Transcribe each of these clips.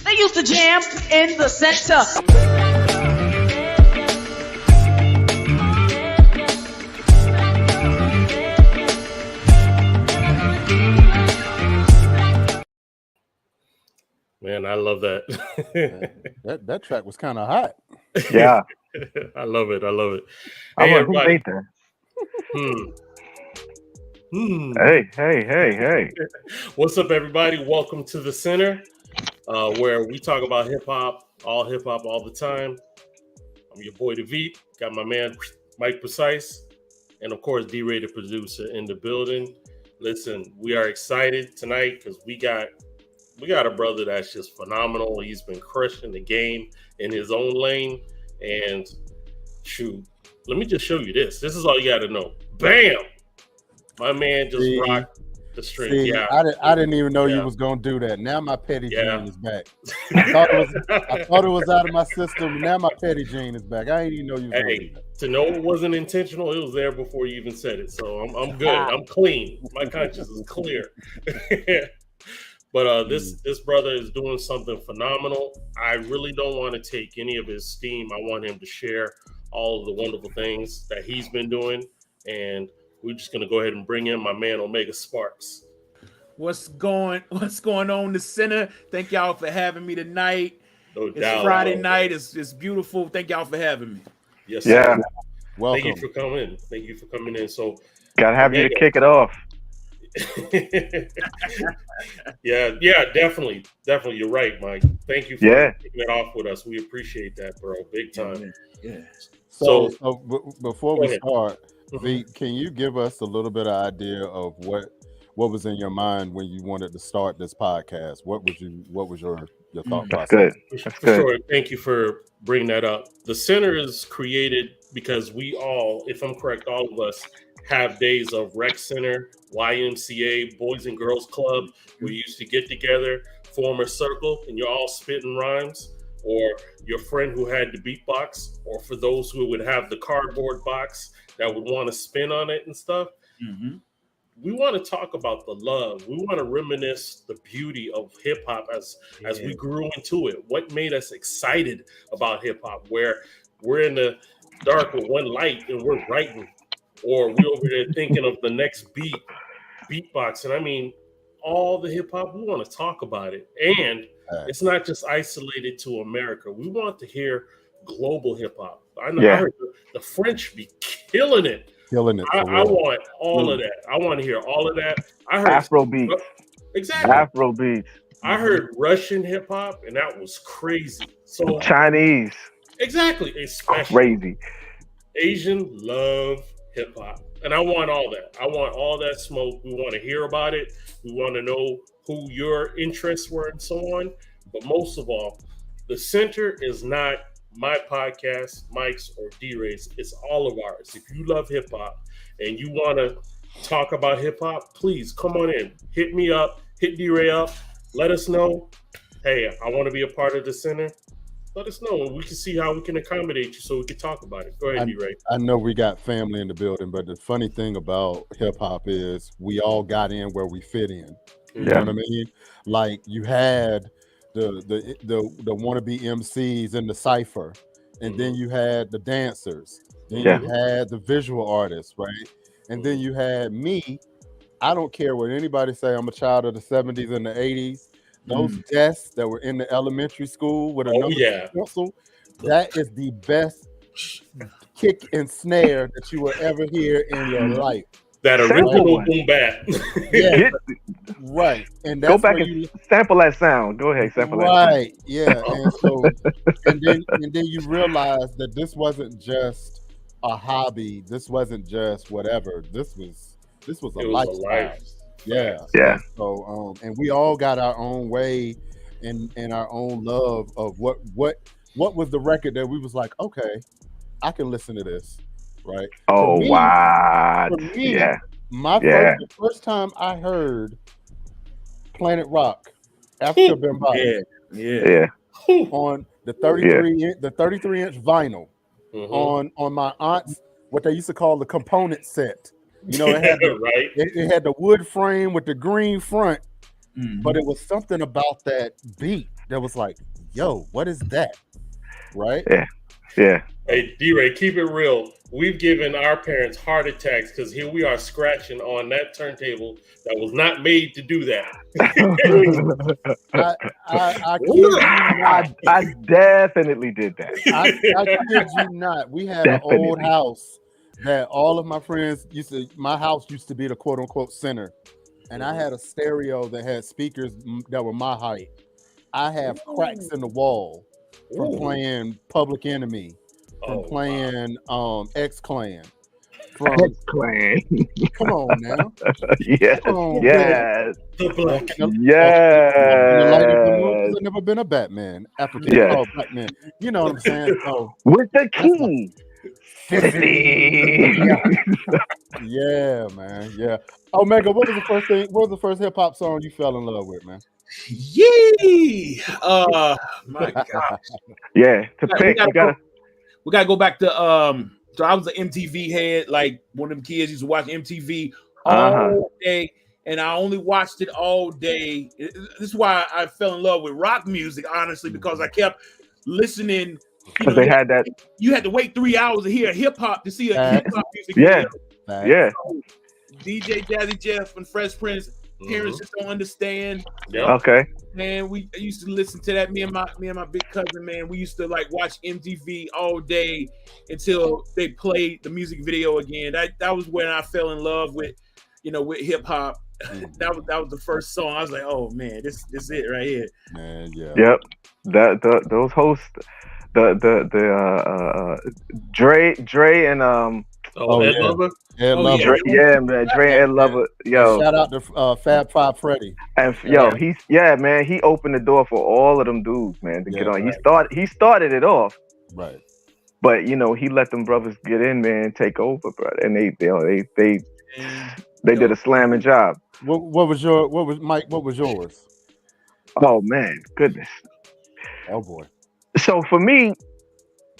They used to jam in the center. Man, I love that. that track was kind of hot. Yeah. I love it. I love it. I'm Hey, like, who made that? Hey. What's up, everybody? Welcome to The Center, where we talk about hip-hop all the time. I'm your boy, David. Got my man, Mike Precise. And, of course, D-Ray, the producer, in the building. Listen, we are excited tonight because we got a brother that's just phenomenal. He's been crushing the game in his own lane. And, shoot, let me just show you this. This is all you got to know. Bam! My man just rocked the string. Yeah, I didn't even know you was gonna do that. Now my petty gene is back. I thought it was out of my system. Now my petty gene is back. I didn't even know you was gonna do that. To know it wasn't intentional, it was there before you even said it. So I'm good. I'm clean. My conscience is clear. But this brother is doing something phenomenal. I really don't want to take any of his steam. I want him to share all of the wonderful things that he's been doing. And we're just gonna go ahead and bring in my man Omega Sparx. What's going on, The Center? Thank y'all for having me tonight. No it's doubt. Friday night. It's beautiful. Thank y'all for having me. Yes, yeah. Sir. Welcome. Thank you for coming in. So gotta have you to kick it off. yeah, definitely. You're right, Mike. Thank you for kicking it off with us. We appreciate that, bro. Big time. Yeah. So before we start, V, can you give us a little bit of idea of what was in your mind when you wanted to start this podcast? What was your thought process? That's good. Sure. Thank you for bringing that up. The Center is created because we all, if I'm correct, all of us have days of rec center, YMCA, Boys and Girls Club. We used to get together, form a circle, and you're all spitting rhymes. Or your friend who had the beatbox, or for those who would have the cardboard box that would want to spin on it and stuff. Mm-hmm. We want to talk about the love. We want to reminisce the beauty of hip hop as we grew into it. What made us excited about hip hop? Where we're in the dark with one light and we're writing, or we're over there thinking of the next beatbox. And I mean, all the hip hop, we want to talk about it. And it's not just isolated to America. We want to hear global hip hop. I know I heard the French be killing it. I want all of that. I want to hear all of that. I heard Afrobeat. Exactly. Afrobeat. I heard Russian hip hop, and that was crazy. So Chinese. Exactly. Especially crazy. Asian love hip hop. And I want all that. I want all that smoke. We want to hear about it. We want to know who your interests were and so on. But most of all, The Center is not my podcast, Mike's or D-Ray's. It's all of ours. If you love hip hop and you want to talk about hip hop, please come on in. Hit me up. Hit D-Ray up. Let us know. Hey, I want to be a part of The Center. Let us know, and we can see how we can accommodate you so we can talk about it. Go ahead, D-Ray. I know we got family in the building, but the funny thing about hip hop is we all got in where we fit in. You know what I mean? Like you had the wannabe MCs in the cypher, and then you had the dancers, then you had the visual artists, right? And then you had me. I don't care what anybody say. I'm a child of the 70s and the 80s. Those desks that were in the elementary school with a number pencil, that is the best kick and snare that you will ever hear in your life. That original boom bap. Yeah, right. And that's go back and sample that sound. Go ahead, sample that sound. Right, yeah. And so, and then you realize that this wasn't just a hobby. This wasn't just whatever. This was a lifestyle. Yeah. And so, and we all got our own way and our own love of what was the record that we was like, okay, I can listen to this, right? Oh, wow. For me, the first time I heard Planet Rock, Africa Bambaataa, on the 33-inch vinyl, on my aunt's, what they used to call the component set. You know, it had it had the wood frame with the green front, but it was something about that beat that was like, yo, what is that? Right? Yeah. Hey, D-Ray, keep it real. We've given our parents heart attacks because here we are scratching on that turntable that was not made to do that. I definitely did that. I kid you not. We had an old house that all of my friends my house used to be the quote unquote center. And I had a stereo that had speakers that were my height. I have cracks in the wall from playing Public Enemy, from playing X-Clan. From X-Clan. Come on now. Yes. Yes. The black. I've never been a Batman. African black man. You know what I'm saying? So, with the key. Yeah, man. Yeah. Omega, what was the first hip hop song you fell in love with, man? Yee! My gosh. Yeah. We gotta go back to so I was an MTV head, like one of them kids used to watch MTV all day, and I only watched it all day. This is why I fell in love with rock music, honestly, because I kept listening. They had that. You had to wait 3 hours to hear hip hop to see a hip hop music video. Yeah. So, DJ Jazzy Jeff and Fresh Prince. Parents just don't understand. Okay. Man, I used to listen to that. Me and my big cousin, man, we used to like watch MTV all day until they played the music video again. That was when I fell in love with hip hop. That was the first song. I was like, oh man, this is it right here. Man, yeah. Yep. Those hosts, Dre and Ed Lover. Ed Lover. Yeah, man. Dre and Ed Lover. Yo. Shout out to Fab Five Freddy. And he opened the door for all of them dudes, man, to get on. Right. He started it off. Right. But he let them brothers get in, man, take over, bro. And they did a slamming job. What was yours? Oh man, goodness. Oh boy. So for me,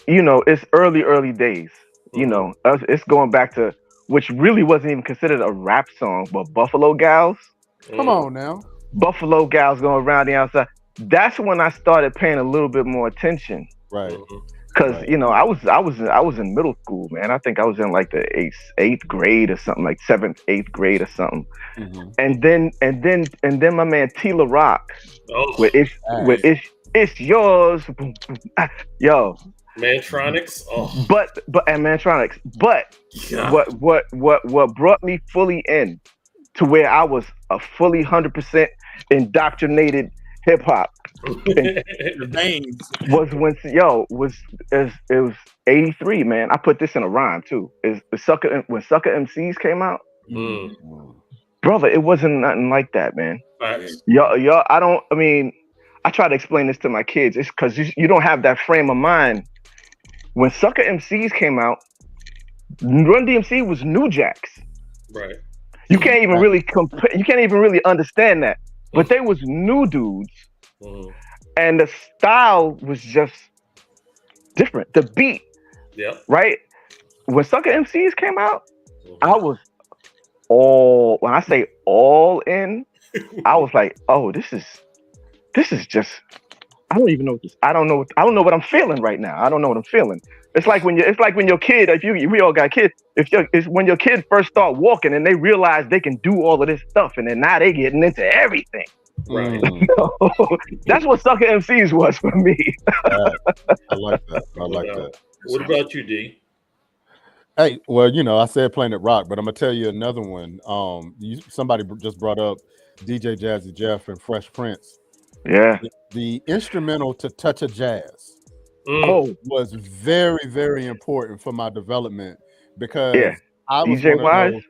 it's early days. It's going back to which really wasn't even considered a rap song, but Buffalo Gals. Come on now. Buffalo Gals going around the outside. That's when I started paying a little bit more attention. Right. Because I was in middle school, man. I think I was in like the eighth grade or something, like 7th, 8th grade or something. Mm-hmm. And then my man Tila Rock with it's yours. Yo. Mantronics. But Mantronics. But what brought me fully in to where I was a fully 100% indoctrinated hip hop was when it was 83, man. I put this in a rhyme too. When Sucker MCs came out, brother, it wasn't nothing like that, man. Y'all, I try to explain this to my kids. It's because you don't have that frame of mind. When Sucker MCs came out, Run DMC was New Jacks. Right. You can't even really compare. You can't even really understand that. But they was new dudes, and the style was just different. The beat, right? When Sucker MCs came out, I was when I say all in, I was like, oh, this is just. I don't even know this. I don't know what I'm feeling right now. I don't know what I'm feeling. It's like when your kid, we all got kids. It's when your kids first start walking and they realize they can do all of this stuff, and then now they getting into everything. Right. That's what Sucker MCs was for me. I like that. What about you, D? Hey, well, I said Planet Rock, but I'm gonna tell you another one. Somebody just brought up DJ Jazzy Jeff and Fresh Prince. Yeah. The instrumental to Touch of Jazz was very, very important for my development because I was DJ one of Wise. those.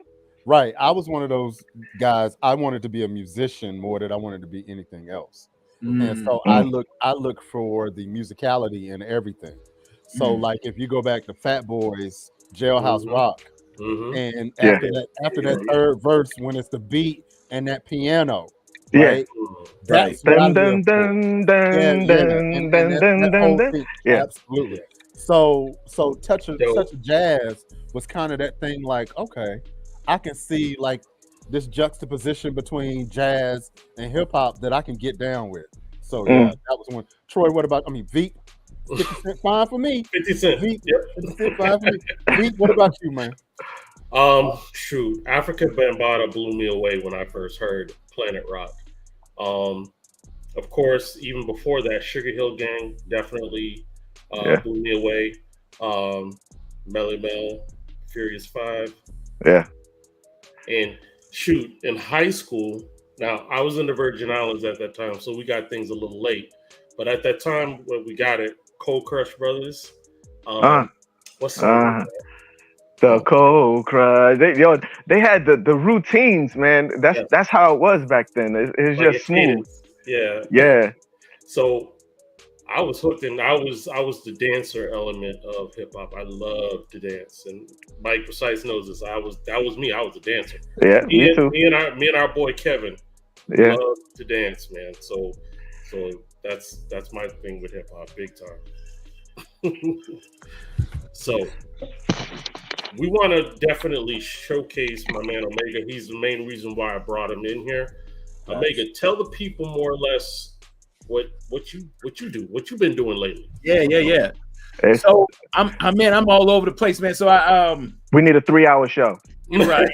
Right, I was one of those guys. I wanted to be a musician more than I wanted to be anything else, and so I look for the musicality in everything. So, like, if you go back to Fat Boys, Jailhouse Rock, and after that third verse, when it's the beat and that piano, right? That's what I live for. Yeah, and that whole thing, absolutely. So touch of jazz was kind of that thing. Like, okay, I can see like this juxtaposition between jazz and hip hop that I can get down with. So yeah, that was one. Troy, what about? I mean, Veep, 50 Cent, fine for me. 50 Cent, Veep, 50 Cent, fine for me. Veep, what about you, man? Shoot, Africa Bambaataa blew me away when I first heard Planet Rock. Of course, even before that, Sugar Hill Gang definitely blew me away. Melly Mel, Furious 5. Yeah. And shoot, in high school, now I was in the Virgin Islands at that time, so we got things a little late. But at that time when we got it, Cold Crush Brothers. What's song? The Cold Crush. They had the routines, man. That's how it was back then. It's like just smooth. Yeah. So I was hooked, and I was the dancer element of hip hop. I loved to dance, and Mike Precise knows this. That was me. I was a dancer. Yeah, me too. Me and our boy Kevin loved to dance, man. So that's my thing with hip hop, big time. So we want to definitely showcase my man Omega. He's the main reason why I brought him in here. Omega, tell the people more or less what you do, what you've been doing lately. Yeah. So I'm all over the place, man. So we need a 3-hour show. Right.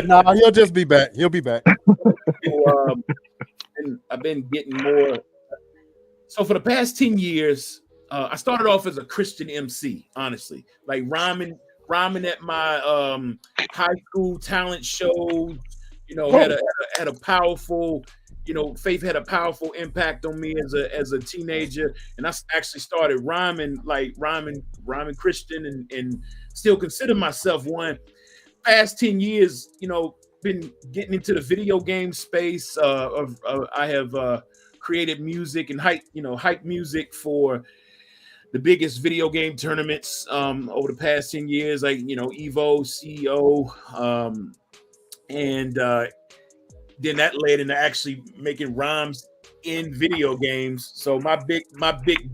No, he'll just be back. He'll be back. So, and I've been getting more. So for the past 10 years, I started off as a Christian MC, honestly, like rhyming at my high school talent shows. Had a powerful, faith had a powerful impact on me as a teenager, and I actually started rhyming Christian, and still consider myself one. Past 10 years, been getting into the video game space. I have created music and hype music for the biggest video game tournaments over the past 10 years, like Evo, CEO, and then that led into actually making rhymes in video games. So my big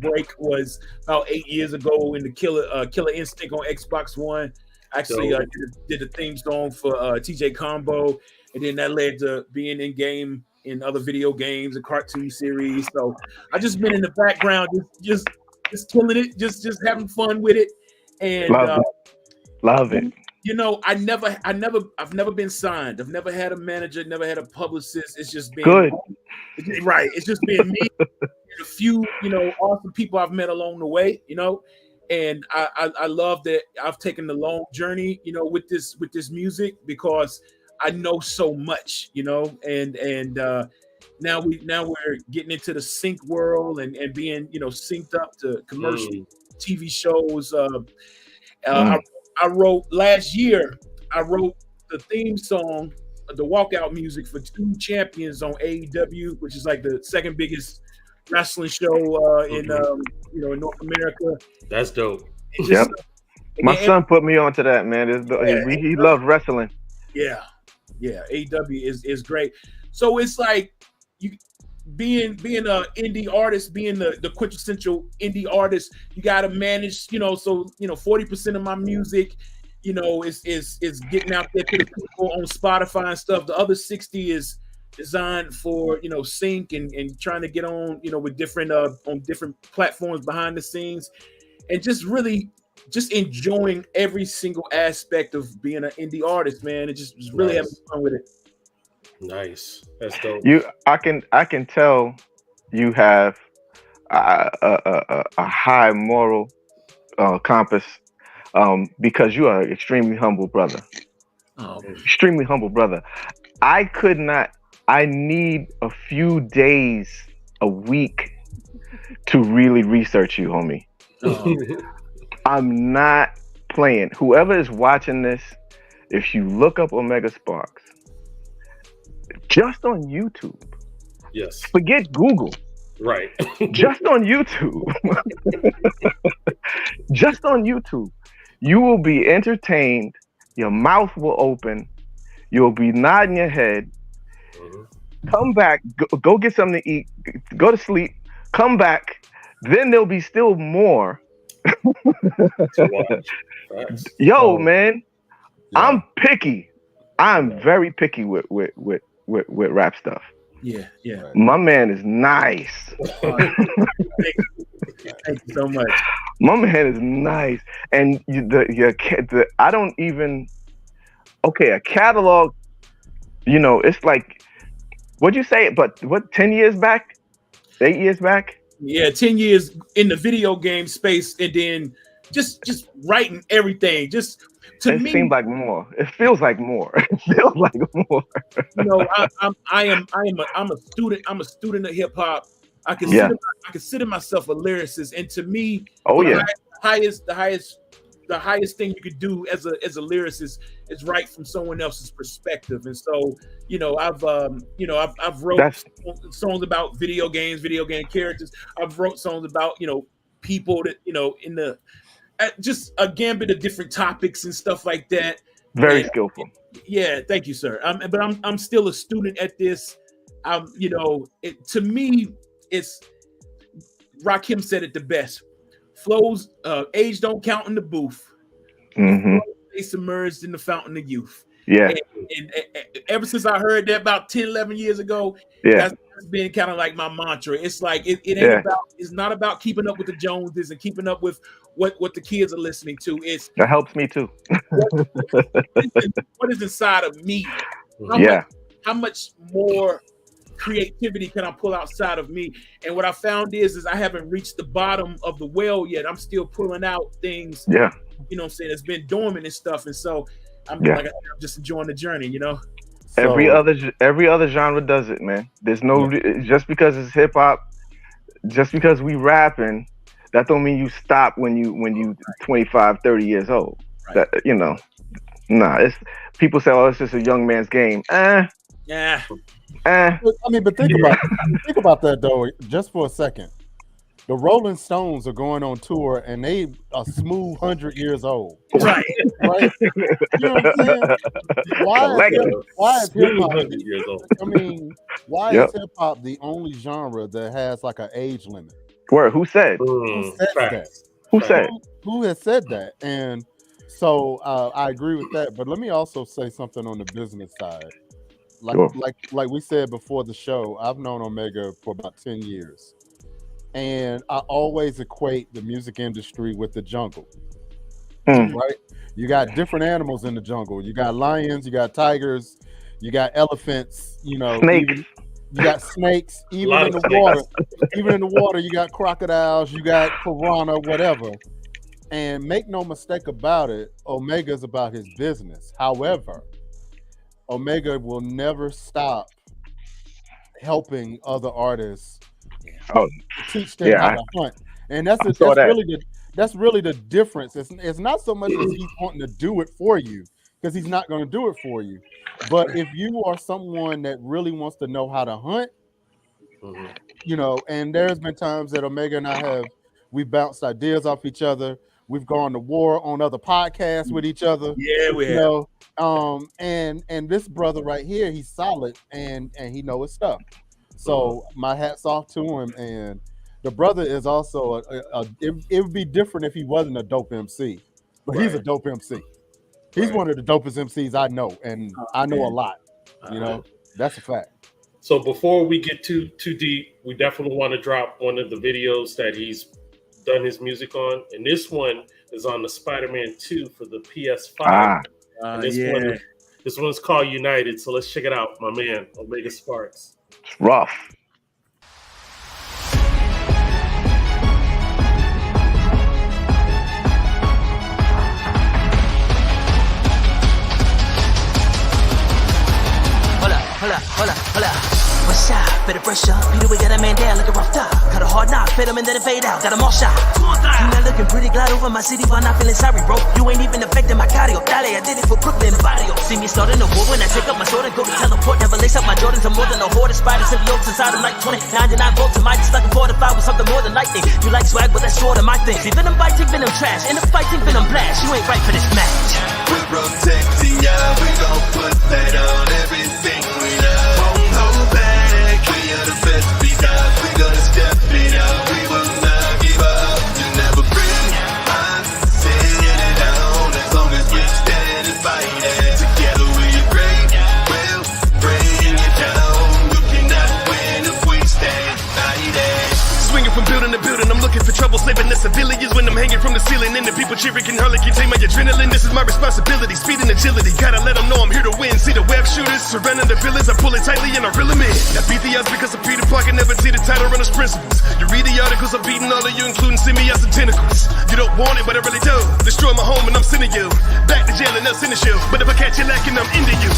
break was about 8 years ago in the Killer Instinct on Xbox One. Actually, did the theme song for TJ Combo, and then that led to being in game in other video games and cartoon series. So I just been in the background, just killing it, just having fun with it, and love it. I've never been signed. I've never had a manager, never had a publicist. It's just been good. It's just been me and a few, awesome people I've met along the way, and I love that I've taken the long journey, with this music, because I know so much, and now we're getting into the sync world and being, synced up to commercial TV shows. I wrote last year. I wrote the theme song, the walkout music for 2 champions on AEW, which is like the second biggest wrestling show in North America. That's dope. My son put me onto that, man. He loves wrestling. Yeah. AEW is great. So it's like you being an indie artist, being the quintessential indie artist, you got to manage, so 40% of my music, is getting out there to the people on Spotify and stuff. The other 60 is designed for sync and trying to get on with different on different platforms behind the scenes, and just really just enjoying every single aspect of being an indie artist, man, and just really having fun with it. Nice. That's dope. I can tell you have a high moral compass. because you are an extremely humble brother. Oh. Extremely humble brother. I could not. I need a few days, a week, to really research you, homie. I'm not playing. Whoever is watching this, if you look up Omega Sparx, just on YouTube. Yes. Forget Google. Right. Just on YouTube. Just on YouTube. You will be entertained. Your mouth will open. You'll be nodding your head. Come back. Go get something to eat. Go to sleep. Come back. Then there'll be still more. Yo, man. Yeah. I'm picky. I'm very picky with rap stuff. Yeah. My man is nice. Thank you so much. My man is nice, and I don't even. Okay, a catalog. You know, it's like, what'd you say? But what? 10 years back? 8 years back? Yeah, 10 years in the video game space, and then just writing everything. Just to me, it seems like more. It feels like more. It feels like more. You know, I'm a student. I'm a student of hip hop. I consider myself a lyricist, and to me, the highest thing you could do as a lyricist is write from someone else's perspective. And so, you know, I've wrote songs about video game characters. I've wrote songs about, you know, people that, you know, in the just a gambit of different topics and stuff like that. Very skillful. Yeah, thank you, sir. But I'm still a student at this. You know, to me, it's Rakim said it the best. Flows, age don't count in the booth. They submerged in the fountain of youth. Yeah. And ever since I heard that about 10, 11 years ago, that's been kind of like my mantra. It's like it ain't about. It's not about keeping up with the Joneses and keeping up with what the kids are listening to. It's that helps me too. what is inside of me? How much more creativity can I pull outside of me? And what I found is I haven't reached the bottom of the well yet. I'm still pulling out things. Yeah. You know what I'm saying? It's been dormant and stuff. And so I'm just enjoying the journey, you know? Every other genre does it, man. There's no just because it's hip hop, just because we rapping, that don't mean you stop when you 25, 30 years old. Right. That, you know, it's people say, oh, it's just a young man's game. Yeah. I mean, but think about that though, just for a second. The Rolling Stones are going on tour, and they a smooth 100 years old. Right. You know what I'm saying? Why is hip hop? I mean, why is hip hop the only genre that has like an age limit? Word? Who said? Who said that? Who said? Who has said that? And so I agree with that. But let me also say something on the business side. Like we said before the show, I've known Omega for about 10 years. And I always equate the music industry with the jungle, right? You got different animals in the jungle. You got lions, you got tigers, you got elephants, you know, snakes. You got snakes, even in the water. Even in the water, you got crocodiles, you got piranha, whatever. And make no mistake about it, Omega's about his business. However, Omega will never stop helping other artists teach them how to hunt. And that's really the difference. It's not so much as he's wanting to do it for you, because he's not going to do it for you. But if you are someone that really wants to know how to hunt, you know, and there's been times that Omega and I we've bounced ideas off each other. We've gone to war on other podcasts with each other. Yeah, we have. You know, and this brother right here, he's solid and he knows his stuff. So my hat's off to him. And the brother is also it would be different if he wasn't a dope MC, but he's a dope MC. He's one of the dopest MCs I know, and I know a lot. You know, that's a fact. So before we get too deep, we definitely want to drop one of the videos that he's done his music on, and this one is on the Spider-Man 2 for the PS5. And this one's called United. So let's check it out, my man, Omega Sparx. It's rough. hold up. What's up? Better brush up. Beat away, got a man down like a rough top. Cut a hard knock, fit him and then it fade out. Got him all shot. You not looking pretty, glide over my city while not feeling sorry, bro. You ain't even affecting my cardio. Dale, I did it for Brooklyn barrio. See me starting a war when I take up my sword and go to teleport. Never lace up my Jordans. I'm more than a horde of spiders and symbiotes inside of like 20. 99 volts to my stuck and fortified with something more than lightning. You like swag, but that's short of my thing. See, venom bite, take venom trash. In the fight, take venom blast. You ain't right for this match. We're protecting ya. We gon' put that on everything we love. Won't hold back. We are the best because we gonna step it up. We will not give up. You never break. I'm saying it down as long as we stand and fight it. Together we are great. We'll bring it down. You cannot win if we stand united. Swinging from building to building, I'm looking for trouble, slaving the civilians when I'm hanging from the ceiling. And the people cheering can hardly contain my adrenaline. This is my responsibility, speed and agility. Gotta let them know I'm here to win. See the web shooters surrounding the villas, I pull it tightly and I reel them in. I beat the odds because I'm Peter Parker, never see the title run his principles. You read the articles, I'm beating all of you, including symbiotes and tentacles. You don't want it, but I really do. Destroy my home and I'm sending you back to jail and they'll finish you. But if I catch you lacking, I'm into you.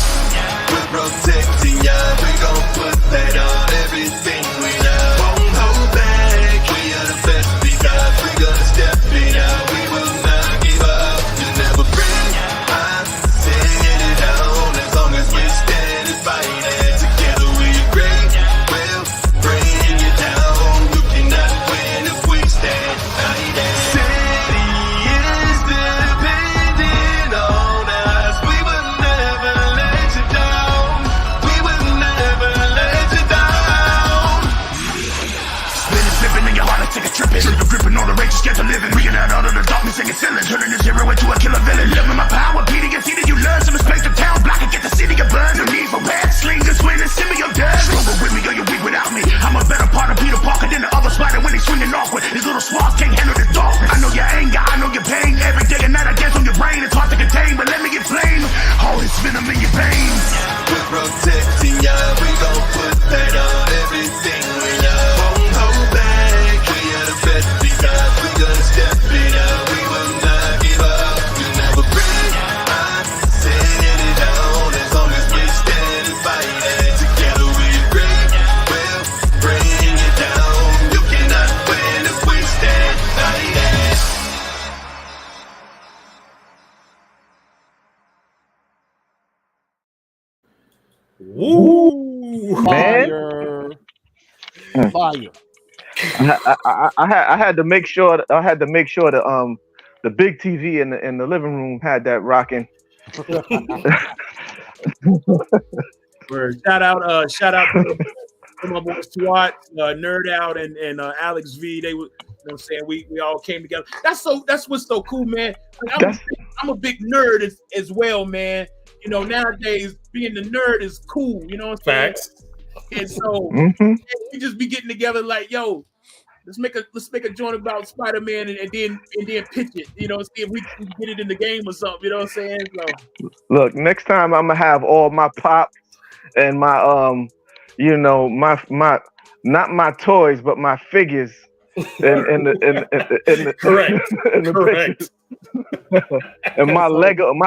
We're protecting ya. We gon' put that on everything we love. Won't hold back. We are the best because we gonna step it up. We will not give up. You never break. I'm saying it down as long as we stand and fight it. Together we are great. We'll bring it down. You cannot win if we stand united. City is dependent on us. We will never let you down. We will never let you down. Spinning, slipping in your heart, I take a tripping. You're gripping all the rage, scared to living. Bringing out all of the darkness and it's ceiling. Turning this hero into a killer villain. Loving my power, beating your city, you learn. Some respect the town, block and get the city of blood. No need for bad slingers, when it's me, you're dead. Stronger with me or you're weak without me. I'm a better part of Peter Parker than the other spider when he's swinging awkward. His little sparks can't handle the darkness. I know your anger, I know your pain. Every day and night I dance on your brain. It's hard to contain, but let me explain. All this venom in your veins. We're protecting ya. We gon' put that on everything we love. Won't hold back. We are the best because we gonna step it up. We will not give up. You never break. I'm saying it down as long as we stand and fight it. Together we are great. We'll bring it down. You cannot win if we stand united. Woo! Fire. Fire. I had to make sure the big TV in the living room had that rocking. Shout out to my boy Swat, Nerd Out, and Alex V. They were, you know what I'm saying, we all came together. That's what's so cool, man. Like, I'm a big nerd as well, man. You know, nowadays being the nerd is cool. You know what I'm saying? Facts. And so we just be getting together like, yo, let's make a joint about Spider-Man and then pitch it. You know, see if we can get it in the game or something. You know what I'm saying? So, look, next time I'm gonna have all my pops and my my not my toys but my figures in the Correct. and my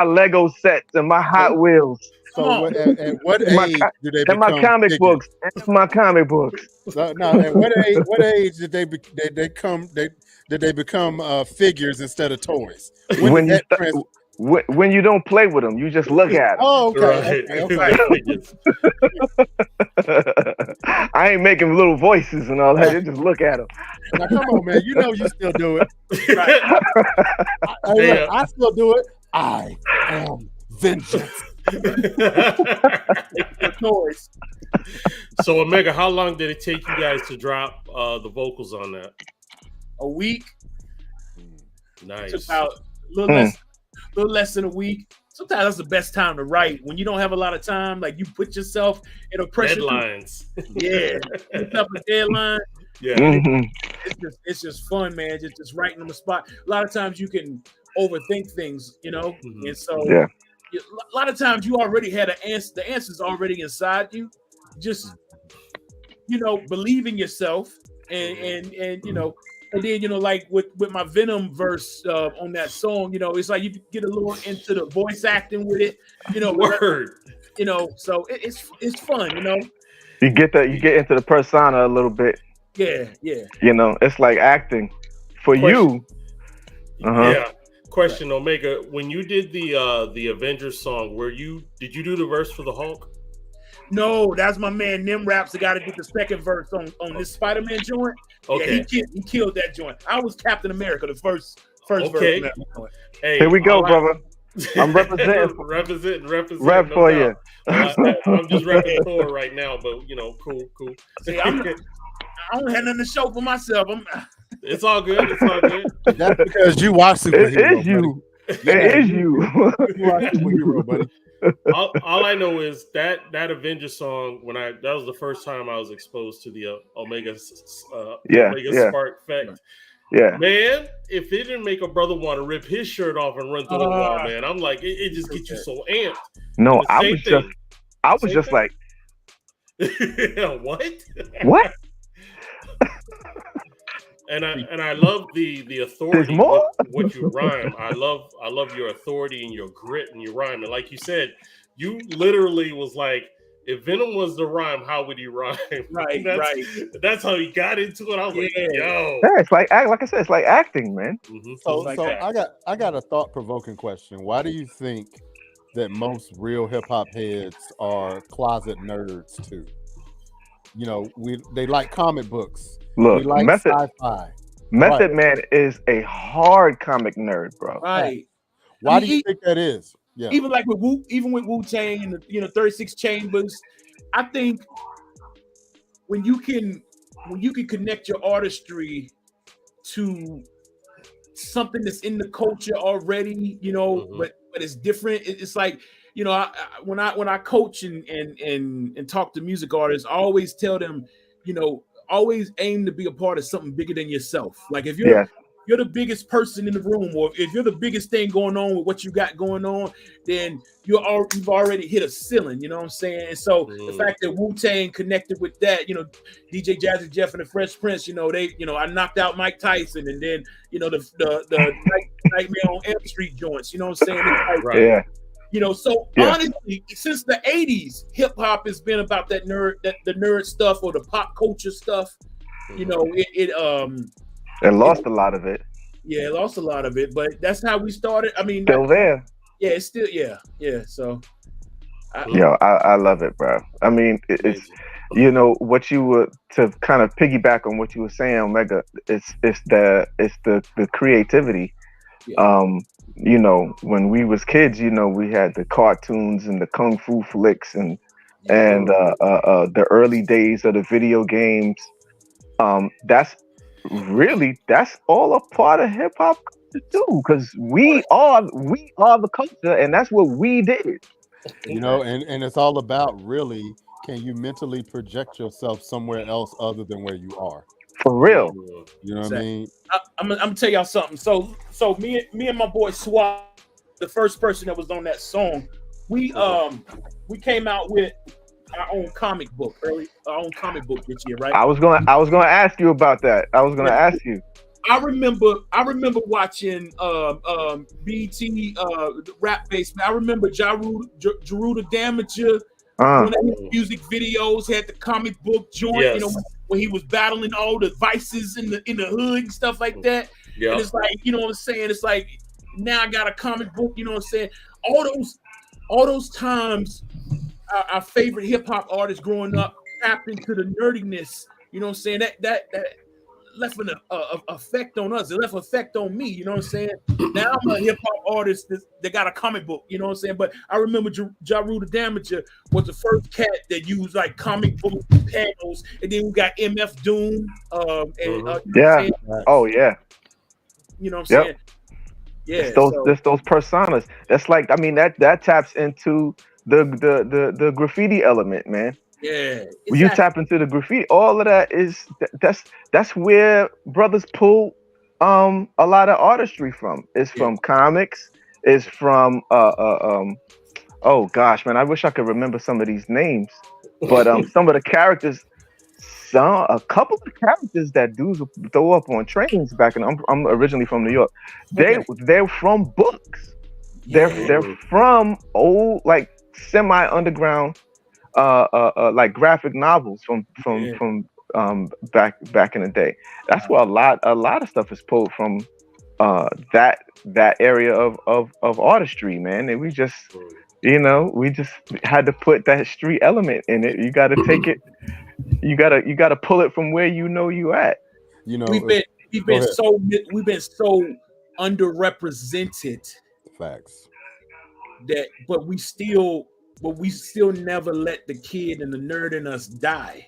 Lego sets and my Hot Wheels. So at what age do they become my comic figures? books? And my comic books. No, at what age did they become figures instead of toys? When you don't play with them, you just look at them. Oh, okay. Right. I ain't making little voices and all that. You just look at them. Now, come on, man. You know you still do it. Right. I still do it. I am vengeance. toys. So, Omega, how long did it take you guys to drop the vocals on that? A week. Nice. It's about a little less than a week. Sometimes that's the best time to write. When you don't have a lot of time, like you put yourself in a pressure. Deadlines. Yeah. Put up a deadline. Yeah. It's just fun, man. Just writing on the spot. A lot of times you can overthink things, you know? And so a lot of times you already had an answer. The answer's already inside you. Just, believe in yourself and and then, like with my Venom verse on that song, it's like you get a little into the voice acting with it, Word. You know, so it's fun. You know. You get into the persona a little bit. Yeah, yeah. You know, it's like acting for Question. you. Yeah. Question, Omega. When you did the Avengers song, did you do the verse for the Hulk? No, that's my man Nim Raps. The guy that did the second verse on this Spider-Man joint. Okay. Yeah, he killed that joint. I was Captain America, the first verse. Hey, here we go, brother. I'm representing. Rep no for doubt. you. I'm just repping Thor right now, but you know, cool. See, I don't have nothing to show for myself. It's all good. It's all good. That's because you watch superhero. It is you. Yeah, it is you. You watch superhero, buddy. All I know is that Avengers song. That was the first time I was exposed to the Omega Spark effect. Yeah, man. If it didn't make a brother want to rip his shirt off and run through the wall, man, I'm like, it just gets you so amped. No, I was just like, what? And I love the authority with you rhyme. I love your authority and your grit and your rhyme. And like you said, you literally was like, if Venom was the rhyme, how would he rhyme? Right. That's how he got into it. I was like, yo. Yeah, it's like I said, it's like acting, man. Mm-hmm. So I got a thought-provoking question. Why do you think that most real hip-hop heads are closet nerds too? You know, they like comic books. Look, we like sci-fi. Method Man is a hard comic nerd, bro. Right. Why do you think that is? Yeah. Even like with Wu-Tang and 36 Chambers, I think when you can connect your artistry to something that's in the culture already, you know, but it's different. It's like, you know, when I coach and talk to music artists, I always tell them, you know, always aim to be a part of something bigger than yourself. Like if you're the biggest person in the room, or if you're the biggest thing going on with what you got going on, then you've already hit a ceiling. You know what I'm saying? And so the fact that Wu-Tang connected with that, you know, DJ Jazzy Jeff and the Fresh Prince, you know, I knocked out Mike Tyson, and then you know the Nightmare on Elm Street joints. You know what I'm saying? Like, yeah. You know, so honestly, since the 80s, hip hop has been about the nerd stuff or the pop culture stuff. You know, it lost a lot of it. Yeah, it lost a lot of it, but that's how we started. I mean, still there. Yeah, it's still So, I love it, bro. I mean, it's you know what you were to kind of piggyback on what you were saying, Omega. It's the creativity. Yeah. You know, when we was kids, you know, we had the cartoons and the kung fu flicks and the early days of the video games. That's all a part of hip hop too, because we are the culture, and that's what we did. You know, and it's all about really, can you mentally project yourself somewhere else other than where you are? For real. You know what I mean? I'm gonna tell y'all something. So me and my boy Swap, the first person that was on that song, we came out with our own comic book this year, right? I was gonna ask you about that. I was gonna ask you. I remember watching BT Rap Basement. I remember Jeru the Damager. One of his music videos had the comic book joint, you know, when he was battling all the vices in the hood and stuff like that. Yeah. And it's like, you know what I'm saying? It's like, now I got a comic book, you know what I'm saying? All those times, our favorite hip hop artists growing up tapped into the nerdiness, you know what I'm saying? That left an effect on us. It left an effect on me, you know what I'm saying? Now I'm a hip hop artist that got a comic book, you know what I'm saying? But I remember Jeru the Damager was the first cat that used like comic book panels, and then we got MF Doom. Yeah. Oh yeah. You know what I'm saying? Yeah. It's those personas. That's like, I mean, that taps into the graffiti element, man. Yeah, exactly. When you tap into the graffiti, all of that is that's where brothers pull a lot of artistry from. It's from comics. It's from oh gosh, man, I wish I could remember some of these names, but some of the characters, a couple of characters that dudes throw up on trains back in. I'm originally from New York. They're from books. They're from old, like semi-underground like graphic novels from back in the day. That's where a lot of stuff is pulled from, that area of artistry, man. And we just had to put that street element in it. You got to take it. You got to pull it from where you at. We've been so underrepresented. Facts. But we still never let the kid and the nerd in us die.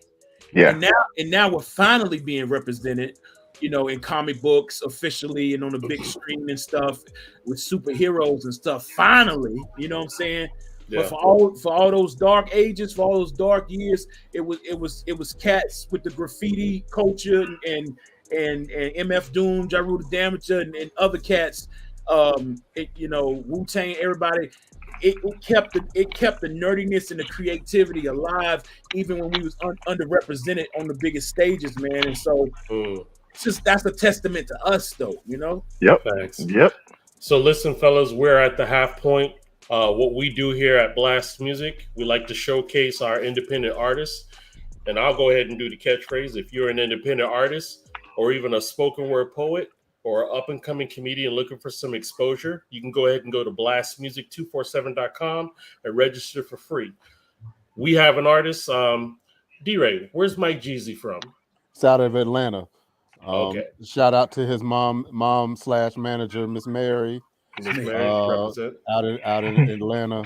Yeah. And now we're finally being represented, in comic books officially and on the big screen and stuff with superheroes and stuff. Finally, you know what I'm saying? Yeah. But for all those dark ages, for all those dark years, it was cats with the graffiti culture and MF Doom, Ja Rule the Damager, and other cats. Wu-Tang, everybody. It kept the nerdiness and the creativity alive, even when we was underrepresented on the biggest stages, man. And so, that's a testament to us, though. Yep. Thanks. Yep. So listen, fellas, we're at the half point. What we do here at Blast Music, we like to showcase our independent artists. And I'll go ahead and do the catchphrase. If you're an independent artist or even a spoken word poet or an up-and-coming comedian looking for some exposure, you can go ahead and go to blastmusic247.com and register for free. We have an artist, D-Ray. Where's Mike Jeezy from? It's out of Atlanta. Okay. Shout out to his mom/manager, Miss Mary. Miss Mary, represent. Out in Atlanta.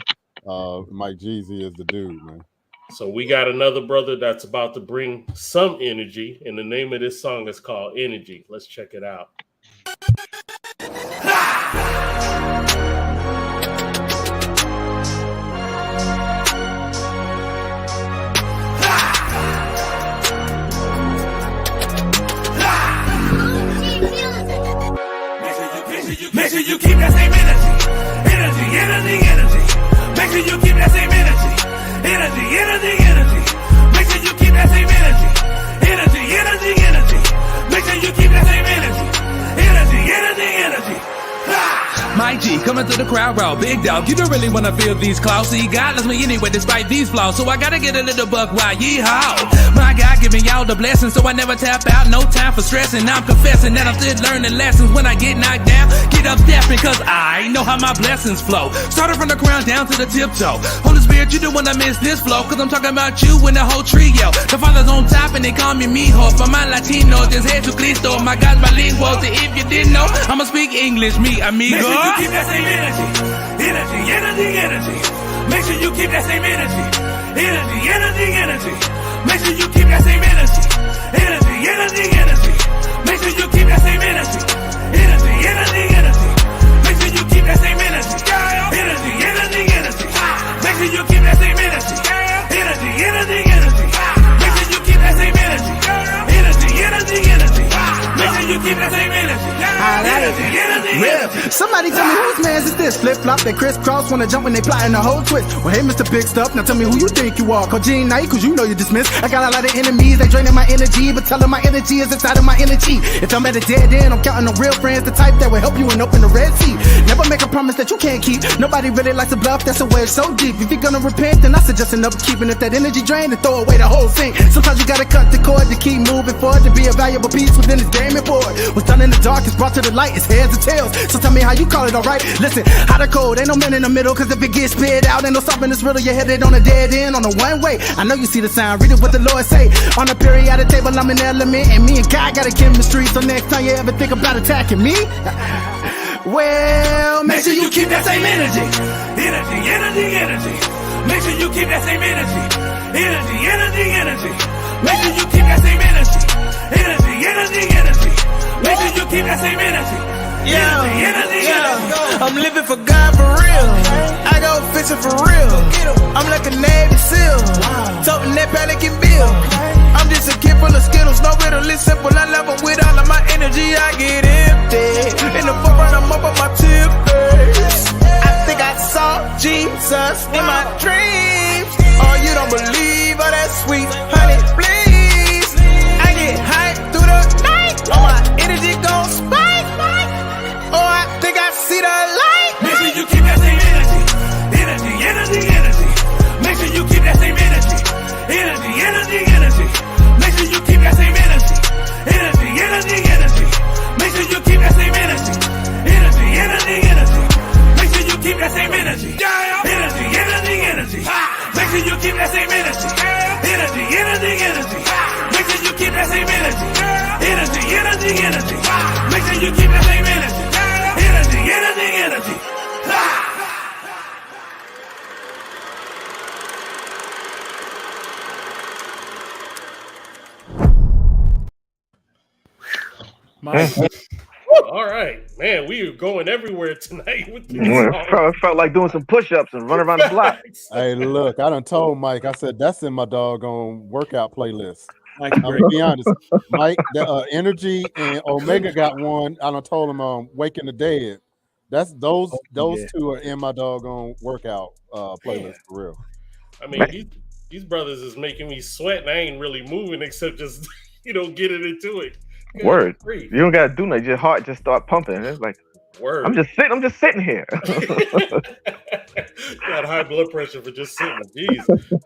Mike Jeezy is the dude, man. So we got another brother that's about to bring some energy, and the name of this song is called Energy. Let's check it out. Make sure you keep that same energy. Make sure you keep that same energy. Energy. Make sure you keep that same energy. Energy. Make sure you keep that same energy. Energy. Mike G coming through the crowd raw, big dog. You don't really wanna feel these claws. See, God loves me anyway, despite these flaws. So I gotta get a little buck wild, yeehaw. My God giving y'all the blessings, so I never tap out. No time for stressing. I'm confessing that I'm still learning lessons. When I get knocked down, get up stepping, cause I know how my blessings flow. Started from the ground down to the tiptoe. Holy Spirit, you don't wanna miss this flow, cause I'm talking about you and the whole trio. The Father's on top and they call me mijo. For my Latino, this Jesucristo. My God's bilingual, so if you didn't know, I'ma speak English, mi amigo. You keep that same energy. Make sure you keep that same energy. Energy. Make sure you keep that same energy. Energy. Make sure you keep that same energy. Energy. Make sure you keep that same energy. Energy. Make sure you keep that same energy. Energy. Make sure you keep that same energy. Energy. Make sure you keep that same energy. Energy. Somebody tell me whose man's is this? Flip flop, they crisscross, wanna jump when they plotting the whole twist. Well, hey, Mr. Big Stuff, now tell me who you think you are. Call Gene Knight, cause you know you're dismissed. I got a lot of enemies, they draining my energy, but telling my energy is inside of my energy. If I'm at a dead end, I'm counting on real friends, the type that will help you and open the Red Sea. Never make a promise that you can't keep. Nobody really likes to bluff, that's a wedge so deep. If you're gonna repent, then I suggest an upkeep. And if that energy drained, then throw away the whole thing. Sometimes you gotta cut the cord to keep moving forward, to be a valuable piece within this gaming board. What's done in the dark is brought to the light, it's heads or tails. So tell me how you call it, alright? Listen, hot or cold, ain't no man in the middle, cause if it gets spit out, ain't no stopping this riddle. You're headed on a dead end, on a one way. I know you see the sign, read it what the Lord say. On a periodic table, I'm an element, and me and God got a chemistry. So next time you ever think about attacking me, well, make sure you keep that same energy. Energy. Make sure you keep that same energy. Energy. Make sure you keep that same energy. Energy. Make sure you keep that same energy. Yeah. I'm living for God for real. I go fishing for real. I'm like a Navy SEAL, toting that Pelican bill. I'm just a kid full of Skittles, no riddle, it's simple. I love them with all of my energy. I get empty. In the forefront, I'm up on my tippers. I think I saw Jesus in my dreams. Oh, you don't believe all that sweet honey, please. I get hyped through the night. All my energy gon' spike. Oh, I think I see the light. Make sure you keep that same energy. Energy. that same energy. Energy, energy, energy. Make sure you keep that same energy. Energy, energy, energy. All right, man, we are going everywhere tonight with this. Felt like doing some push-ups and running around the block. Hey, look, I done told Mike. I said that's in my doggone workout playlist. I'm gonna be honest, Mike. The Energy and Omega got one. I done told him Waking the Dead. That's those two are in my doggone workout playlist for real. I mean, these brothers is making me sweat, and I ain't really moving except just getting into it. Good Word. grief. You don't gotta do nothing. Your heart just start pumping. It's like, word. I'm just sitting here. Got high blood pressure for just sitting. Jeez.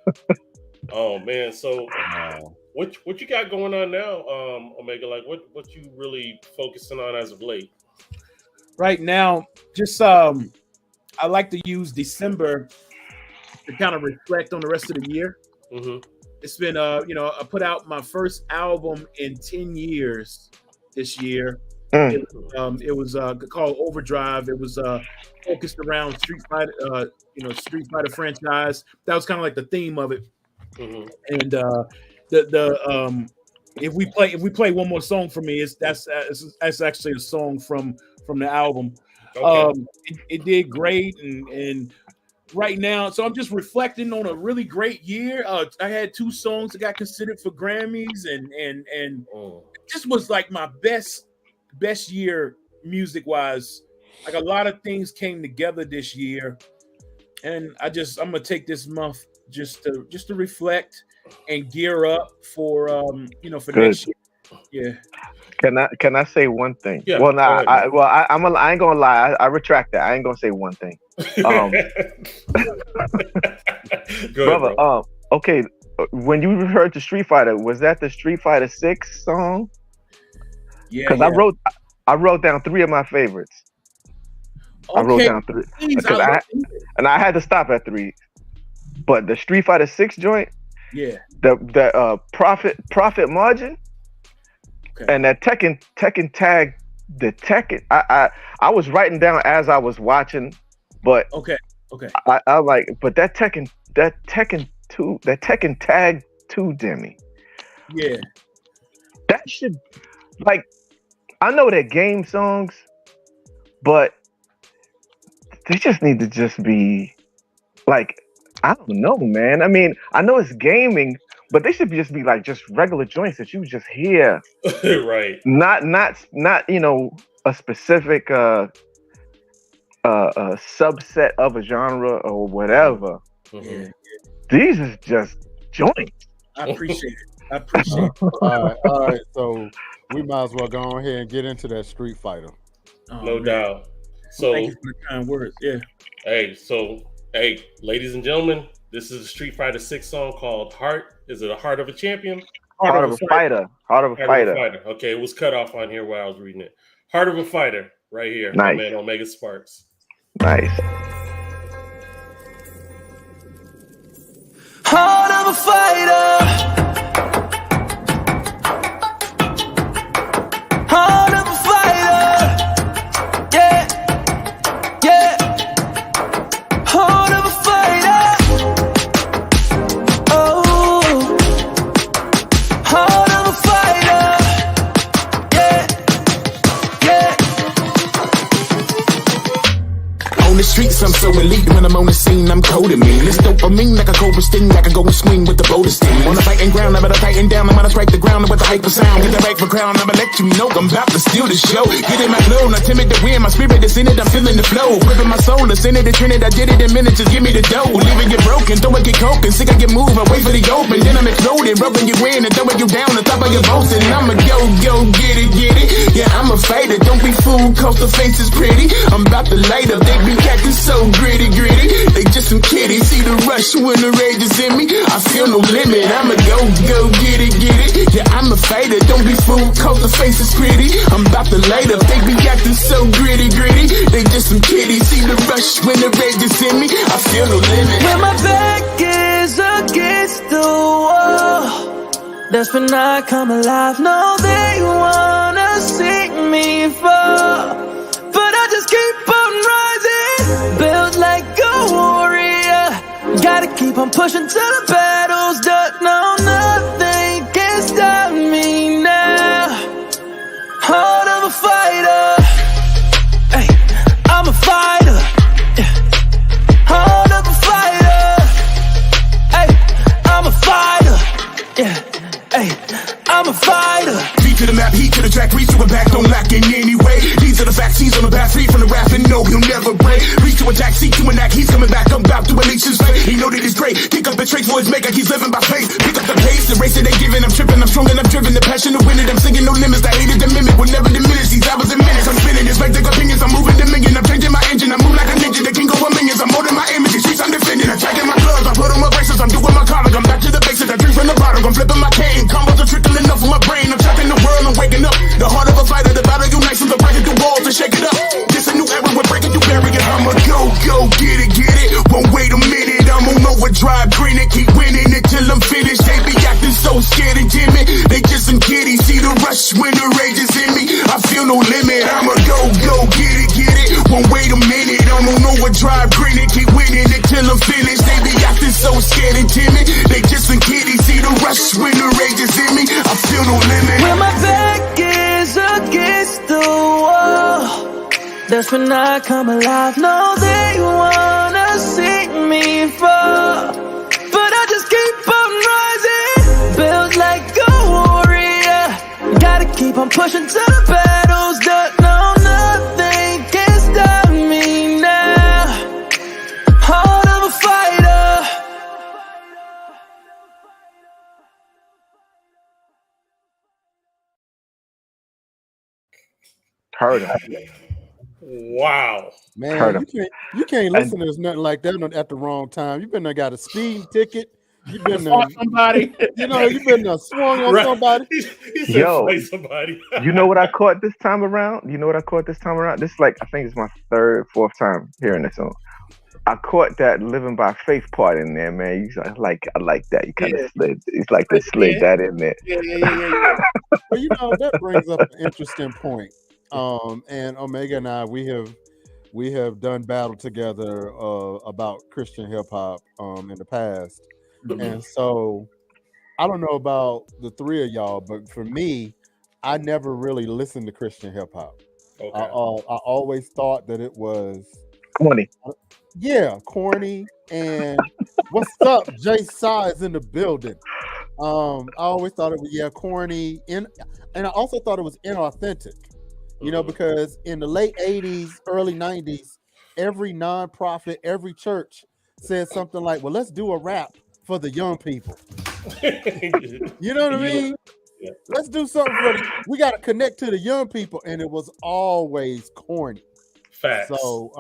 Oh man. So what you got going on now, Omega? Like what you really focusing on as of late? Right now, just I like to use December to kind of reflect on the rest of the year. Mm-hmm. It's been I put out my first album in 10 years this year. It was called Overdrive. It was focused around Street Fighter franchise. That was kind of like the theme of it. Mm-hmm. And if we play one more song for me, that's actually a song from the album. Okay. It did great and right now, so I'm just reflecting on a really great year. I had 2 songs that got considered for Grammys, and this was like my best year music wise. Like a lot of things came together this year, and I'm gonna take this month just to reflect and gear up for for next year. Yeah. Can I say one thing? Yeah, well, I ain't gonna lie. I retract that. I ain't gonna say one thing. Brother, okay. When you referred to Street Fighter, was that the Street Fighter 6 song? Yeah. Because I wrote down 3 of my favorites. Okay. I wrote down 3 because I had to stop at 3. But the Street Fighter 6 joint, yeah, the profit margin. Okay. And that Tekken tag, the Tekken, I was writing down as I was watching, but okay, I like, but that Tekken tag 2 Demi, yeah, that should, like, I know they're game songs, but they just need to just be like, I don't know, man. I mean, I know it's gaming, but they should just be like just regular joints that you just hear. Right. Not a specific subset of a genre or whatever. Mm-hmm. These is just joints. I appreciate it. All right. So we might as well go on here and get into that Street Fighter. No doubt. So thank you for the kind words. Yeah. Hey, ladies and gentlemen, this is a Street Fighter 6 song called Heart. Is it a Heart of a Champion? Heart of a Fighter. Heart of a Fighter. Okay, it was cut off on here while I was reading it. Heart of a Fighter, right here. Nice. My man, Omega Sparx. Nice. Heart of a fighter. Heart of a fighter. Yeah. Yeah. Heart of a fighter. Oh. Heart of a fighter. Yeah. Yeah. On the streets, I'm so elite. When I'm on the scene, I'm cold and mean. This dopamine like a cobra sting. I can go and swing with the boulder sting. On the fighting ground, I better tighten down. I'm gonna strike the ground with the hyper sound. Get the right for crown, I'ma let you know I'm about to steal the show. Get in my flow, not timid to win. My spirit is in it, I'm feeling the flow. Gripping my soul, the sin it, the trinity. I did it in minutes, just give me the dough. Leaving you broken, throw it, get coking. Sick, I get moving, wait for the open. Then I'm exploding, rubbing you in and throwing you down the top of your boats. And I'ma go, get it. Yeah, I'm a fighter, don't be fooled, cause the face is pretty. I'm about to light up, they be acting so gritty. They just some kiddies, see the rush when the rage is in me. I feel no limit, I'ma go, get it. Yeah, I'm a fighter, don't be fooled, cause the face is pretty. I'm about to light up, they be acting so gritty. They just some kiddies, see the rush when the rage is in me. I feel no limit. When my back is against the wall, That's when I come alive. No, they wanna see me fall, but I just keep on rising. Built like a warrior. Gotta keep on pushing till the battle's done. No, nothing can stop me now. Heart of a fighter. Hey, I'm a fighter. Heart of a fighter. Hey, I'm a fighter. Yeah, hey, I'm a fighter. Beat to the map, heat to the track, reach to a back, don't lack in any way. These are the facts, he's on the path, free from the wrath, and no, he'll never break. Reach to attack, seek to enact, he's coming back, I'm about to unleash his fate. He know that he's great, pick up the traits for his maker, he's living by faith. Pick up the pace, the race that they giving, I'm tripping, I'm strong and I'm driven. The passion to win it, I'm singing no limits, the hated, the mimic will never diminish. These hours and minutes, I'm spinning, it's like their opinions, I'm moving dominion, I'm changing my engine, I move like a ninja, the king of millions, I'm molding my image, the streets I'm defending, I'm tracking my gloves, I put on my braces, I'm doing my collar, I'm back to the basics, I drink from the bottle, I'm flipping my cane, combos are trickling up from my brain, I'm trapping the world, I'm waking up. The heart of a fighter, the battle unites from the breaking through walls and shake it up. This a new era, we're breaking through barriers. I'ma go, get it. Won't wait a minute, I'm on overdrive, grinning, keep winning until I'm finished. They be acting so scared and timid, they just some kiddies. See the rush when the rage is in me, I feel no limit. I'ma go, get it. Won't wait a minute, I'm on overdrive, grinning, keep winning until I'm finished. They be acting so scared and timid, they just some kiddies. See the rush when the rage is in me, I feel no limit. When my back is against the wall, that's when I come alive. No, they wanna see me fall, but I just keep on rising. Built like a warrior. Gotta keep on pushing till the battle's done. No, nothing can stop me now. Heart of a fighter. Heard him. Wow. Man, you can't listen to nothing like that at the wrong time. You've been there got a speeding ticket. You've been there, somebody. You've been there swung on somebody. He said, Yo, fight somebody. You know what I caught this time around? This is like, I think it's my third, fourth time hearing this song. I caught that living by faith part in there, man. I like that. You kind of slid. It's like they slid that in there. Yeah. Well, that brings up an interesting point. And Omega and I, we have done battle together about Christian hip hop in the past. Mm-hmm. And so I don't know about the three of y'all, but for me, I never really listened to Christian hip hop. Okay. I always thought that it was corny. Yeah, corny. And what's up? Jay Sa is in the building. I always thought it was corny, and I also thought it was inauthentic. Because in the late 80s, early 90s, every nonprofit, every church said something like, well, let's do a rap for the young people. You know what I mean? Yeah. Let's do something we got to connect to the young people. And it was always corny. Facts. So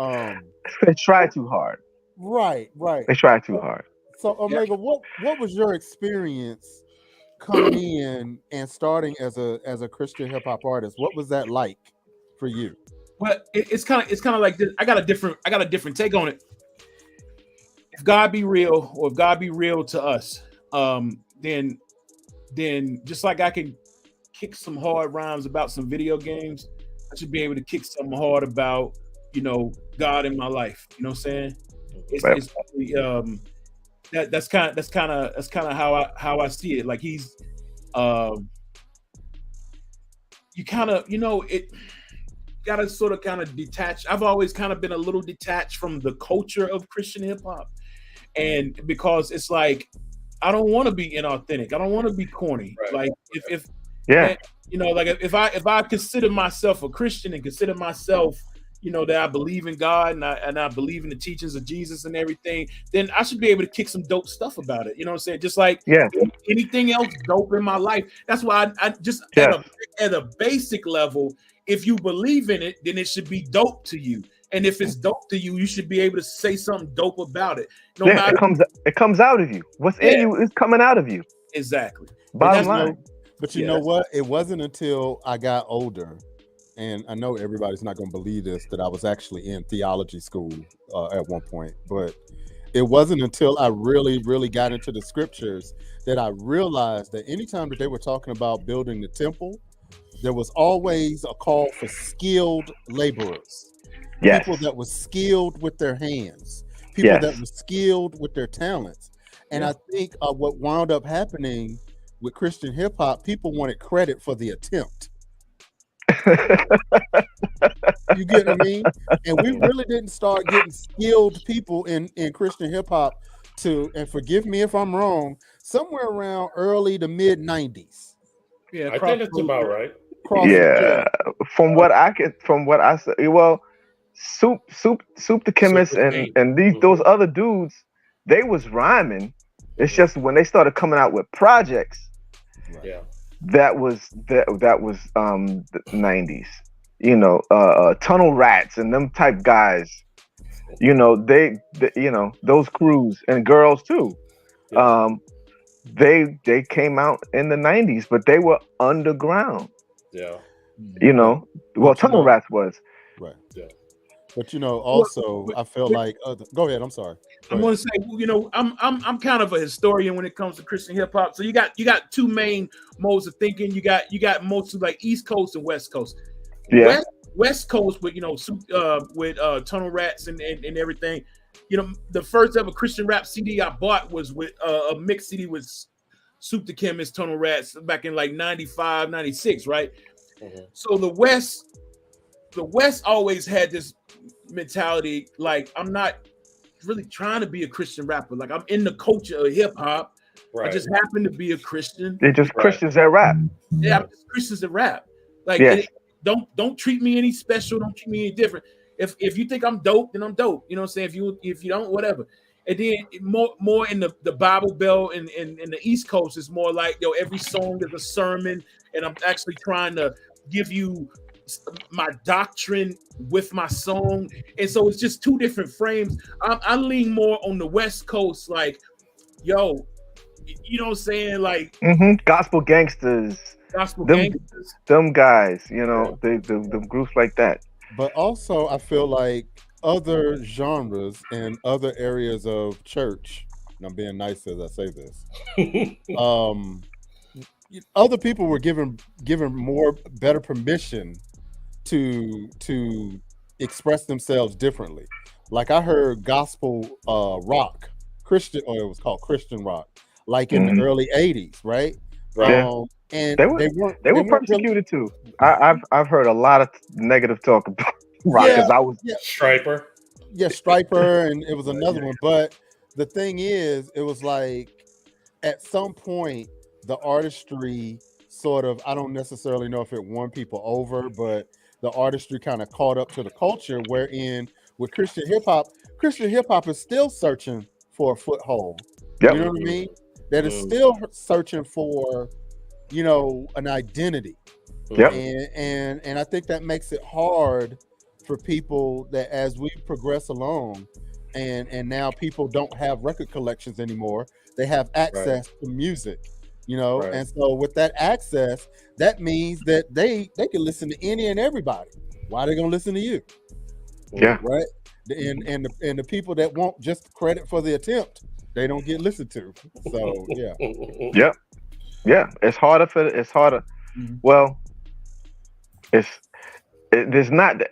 they try too hard. Right. They try too hard. So Omega, what was your experience coming in and starting as a Christian hip hop artist? What was that like for you? Well, it's kind of like this. I got a different take on it. If God be real, or if God be real to us, then just like I can kick some hard rhymes about some video games, I should be able to kick something hard about God in my life. You know what I'm saying? That's kind of how I see it. Like he's you kind of gotta sort of kind of detach. I've always kind of been a little detached from the culture of Christian hip hop, and because it's like I don't want to be inauthentic. I don't want to be corny. Right. Like if I consider myself a Christian and consider myself that I believe in God and I believe in the teachings of Jesus and everything, then I should be able to kick some dope stuff about it. You know what I'm saying? Just like anything else dope in my life. That's why I just at a basic level, if you believe in it, then it should be dope to you. And if it's dope to you, you should be able to say something dope about it. It comes out of you. What's in you is coming out of you. Exactly. Bottom line. But you know what? It wasn't until I got older, and I know everybody's not going to believe this, that I was actually in theology school at one point. But it wasn't until I really, really got into the scriptures that I realized that anytime that they were talking about building the temple, there was always a call for skilled laborers. Yes. People that were skilled with their hands, people that Yes. were skilled with their talents. And I think what wound up happening with Christian hip hop, people wanted credit for the attempt. You get what I mean? And we really didn't start getting skilled people in Christian hip hop and forgive me if I'm wrong, somewhere around early to mid 90s. Yeah, I think that's about right. Yeah, from what I said, well, Soup the Chemist and those other dudes, they was rhyming. It's just when they started coming out with projects, that was the 90s. You know, Tunnel Rats and them type guys. You know, they you know, those crews and girls too. They came out in the 90s, but they were underground. Yeah. You know, well, Tunnel Rats was. Right. Yeah. But you know, also I feel like go ahead. I'm sorry. I'm going to say, you know, I'm kind of a historian when it comes to Christian hip hop. So you got two main modes of thinking. You got mostly like East Coast and West Coast. Yeah. West Coast with, you know, with Tunnel Rats and everything. You know, the first ever Christian rap CD I bought was with a mix CD with Soup the Chemist, Tunnel Rats back in like 95, 96, right? So the West always had this mentality, like, I'm not really trying to be a Christian rapper. Like, I'm in the culture of hip hop. Right. I just happen to be a Christian. They're just Christians that rap. Yeah, I'm just Christians that rap. Like, don't treat me any special. Don't treat me any different. If you think I'm dope, then I'm dope. You know what I'm saying? If you don't, whatever. And then more in the Bible Belt and the East Coast is more like, yo, every song is a sermon, and I'm actually trying to give you my doctrine with my song. And so it's just two different frames. I lean more on the West Coast, like, yo, you know what I'm saying? Like gospel gangsters. Them guys, you know, the groups like that. But also I feel like other genres and other areas of church, and I'm being nice as I say this, other people were given better permission to express themselves differently. Like I heard gospel rock, Christian, or it was called Christian rock, like in the early 80s, right? Right. And they were persecuted too. I've heard a lot of negative talk about rock because I was Striper. Yeah, Striper, and it was another one. But the thing is, it was like at some point the artistry sort of, I don't necessarily know if it won people over, but the artistry kind of caught up to the culture, wherein with Christian hip hop is still searching for a foothold. You know what I mean? That is still searching for, you know, an identity. And I think that makes it hard for people that as we progress along and now people don't have record collections anymore, they have access to music, you know. And so with that access, that means that they can listen to any and everybody. Why are they gonna listen to you? Right. And the people that want just credit for the attempt, they don't get listened to. So it's harder. Well, there's not.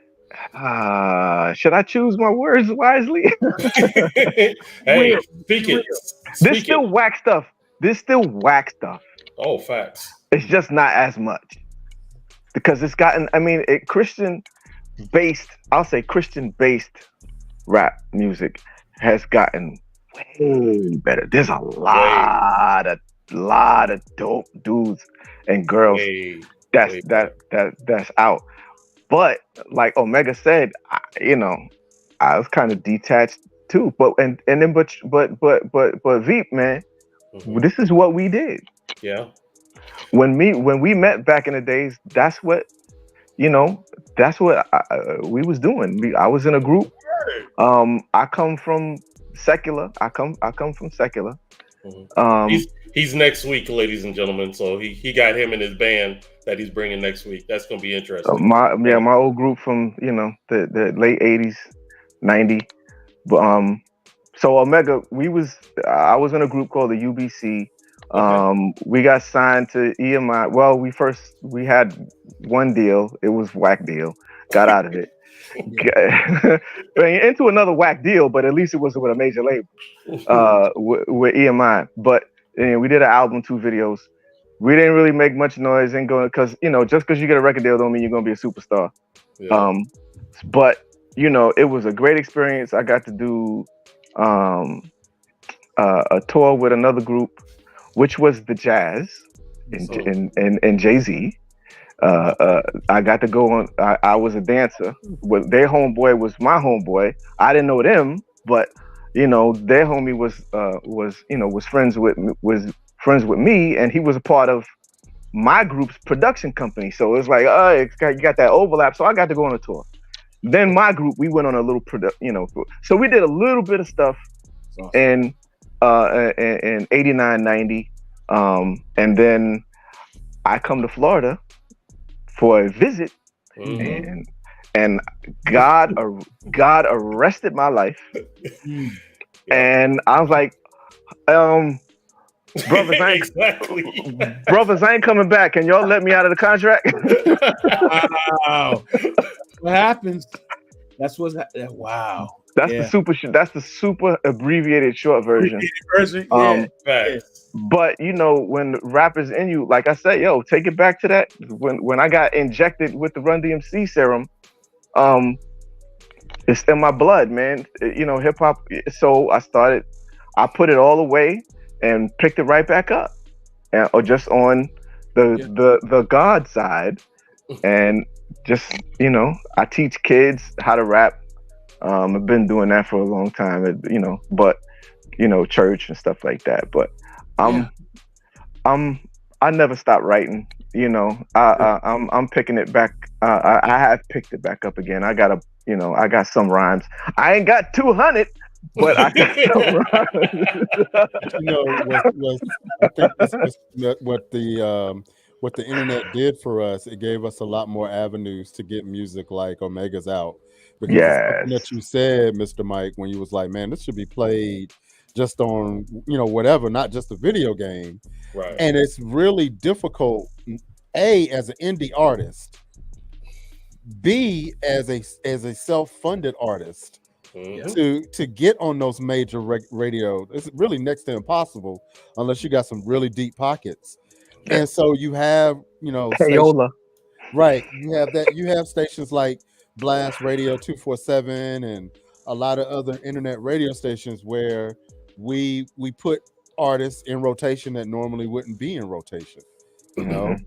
Should I choose my words wisely? Hey, speak it. There's still whack stuff. Oh, facts. It's just not as much because it's gotten. I mean, Christian-based rap music has gotten way better. There's a lot of dope dudes and girls that's out. But like Omega said, I was kind of detached too. But Veep, man, this is what we did. Yeah. When we met back in the days, that's what we was doing. I was in a group. I come from secular. I come from secular. He's next week, ladies and gentlemen. So he got him in his band that he's bringing next week. That's gonna be interesting. My old group from the late 80s, 90. So Omega, I was in a group called the UBC. We got signed to EMI. Well, we had one deal. It was whack deal. Got out of it. Into another whack deal, but at least it was with a major label, with EMI. But we did an album, 2 videos. We didn't really make much noise and going because just because you get a record deal don't mean you're gonna be a superstar. Yeah. But it was a great experience. I got to do a tour with another group, which was the Jazz and Jay-Z. I got to go on. I was a dancer. Their homeboy was my homeboy. I didn't know them, but their homie was friends with me, and he was a part of my group's production company. So it was like, you got that overlap. So I got to go on a tour. Then my group, we went on a little so we did a little bit of stuff in 89, 90. And then I come to Florida for a visit, and God arrested my life. And I was like, brothers, I ain't coming back. Can y'all let me out of the contract? Wow. What happens? That's what's wow. That's the super abbreviated short version. But when rappers in you, like I said, take it back to that. When I got injected with the Run DMC serum, it's in my blood, man. Hip hop. So I put it all away and picked it right back up, or just on the God side, and just I teach kids how to rap. I've been doing that for a long time, but church and stuff like that. But I never stop writing. I'm picking it back. I have picked it back up again. I got some rhymes. I ain't got 200, but I got some rhymes. I think what the internet did for us, it gave us a lot more avenues to get music like Omega's out. Because that you said, Mr. Mike, when you was like, man, this should be played just on, whatever, not just a video game. Right. And it's really difficult, A, as an indie artist, B, as a self-funded artist, to get on those major radio. It's really next to impossible unless you got some really deep pockets. And so you have, Payola. Right. You have stations like Blast Radio 247 and a lot of other internet radio stations where we put artists in rotation that normally wouldn't be in rotation,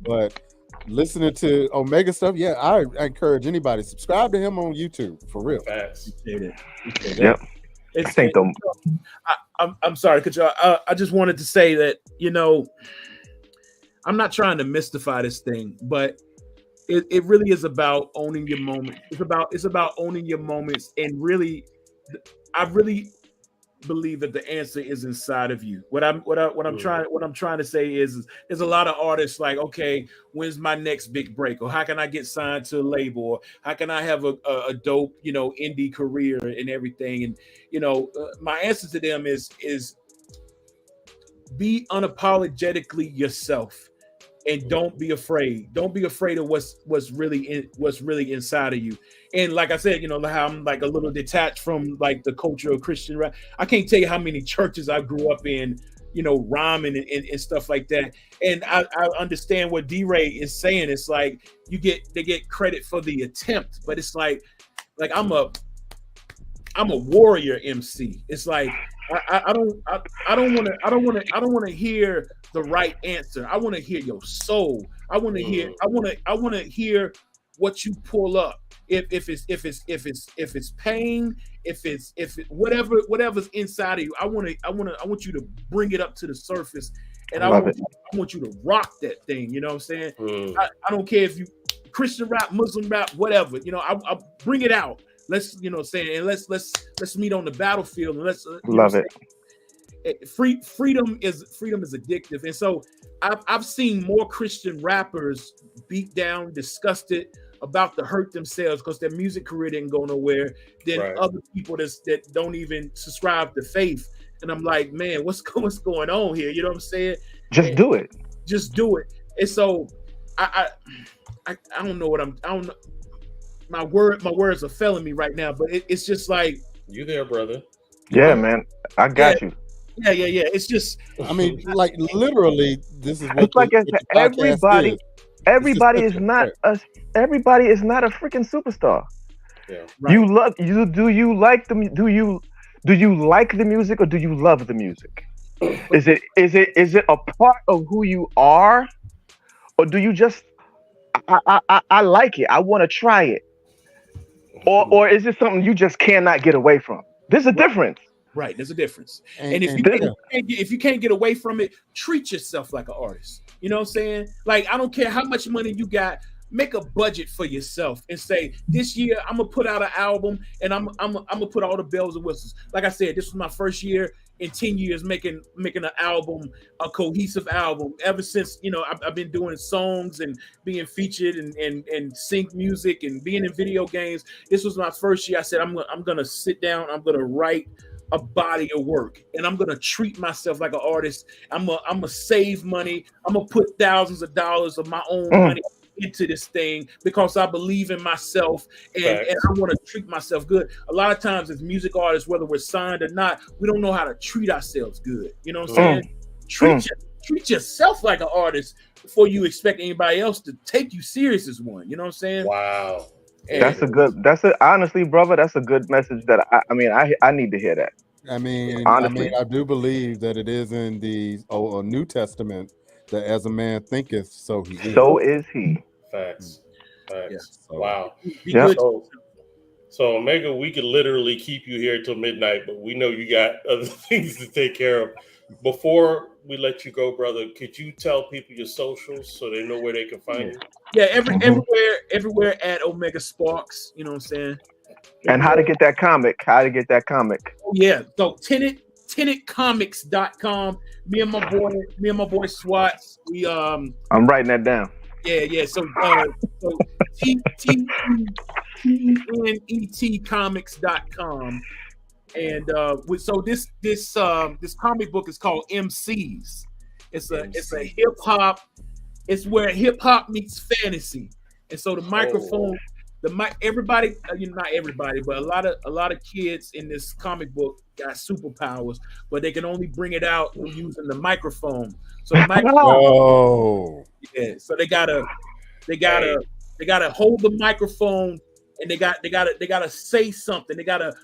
but listening to Omega stuff, I encourage anybody, subscribe to him on YouTube for real. Yep. I'm sorry, I just wanted to say that, I'm not trying to mystify this thing, but it really is about owning your moment. It's about owning your moments, and really, I really believe that the answer is inside of you. What I'm trying to say is there's a lot of artists like, okay, when's my next big break, or how can I get signed to a label, or how can I have a dope indie career and everything. And my answer to them is be unapologetically yourself. And don't be afraid. Don't be afraid of what's really inside of you. And like I said, how I'm like a little detached from like the culture of Christian rap. I can't tell you how many churches I grew up in, rhyming and stuff like that. And I understand what D-Ray is saying. It's like they get credit for the attempt, but it's like I'm a warrior MC. It's like I don't want to hear the right answer. I want to hear your soul. I want to hear what you pull up. If it's pain, if it's whatever's inside of you, I want you to bring it up to the surface, and I want you to rock that thing. You know what I'm saying? I don't care if you Christian rap, Muslim rap, whatever. I bring it out. Let's and let's meet on the battlefield, and let's love it. Freedom is addictive, and so I've seen more Christian rappers beat down, disgusted, about to hurt themselves because their music career didn't go nowhere than other people that don't even subscribe to faith. And I'm like, man, what's going on here? You know what I'm saying? Just do it. Just do it. And so I don't know what I don't know. My words are failing me right now, but it's just like, you there, brother? Yeah, man, I got you. Yeah. It's just, I mean, like literally, this is what it's like everybody. Everybody is not a freaking superstar. Yeah. Right. Do you like the music or do you love the music? Is it a part of who you are, or do you just I like it, I want to try it, or is it something you just cannot get away from? There's a difference. Right, there's a difference. And if you can't get away from it, treat yourself like an artist. You know what I'm saying? Like, I don't care how much money you got. Make a budget for yourself and say, this year I'm gonna put out an album and I'm gonna put all the bells and whistles. Like I said, this was my first year in 10 years making an album, a cohesive album. Ever since, you know, I've been doing songs and being featured and sync music and being in video games. This was my first year. I said, I'm gonna sit down, I'm gonna write a body of work, and I'm gonna treat myself like an artist. I'm gonna save money. I'm gonna put thousands of dollars of my own money into this thing because I believe in myself and I want to treat myself good. A lot of times as music artists, whether we're signed or not, we don't know how to treat ourselves good. You know what I'm saying? Treat yourself like an artist before you expect anybody else to take you serious as one. You know what I'm saying? Wow. Honestly, brother, that's a good message that I need to hear that. I mean, honestly. I do believe that it is in the New Testament that as a man thinketh, so he is. So is he. Facts. Yeah. Wow. Yeah. So Omega, we could literally keep you here till midnight, but we know you got other things to take care of. Before we let you go, brother, could you tell people your socials so they know where they can find you? Yeah, everywhere at Omega Sparx. You know what I'm saying? And how to get that comic? Oh, yeah. So tenetcomics.com. Me and my boy Swats. We I'm writing that down. Yeah. So tenetcomics.com. And so this comic book is called MCs. It's a hip hop. It's where hip hop meets fantasy. And so the microphone, everybody, not everybody, but a lot of kids in this comic book got superpowers, but they can only bring it out using the microphone. So the microphone, so they gotta hold the microphone, and they gotta say something. They gotta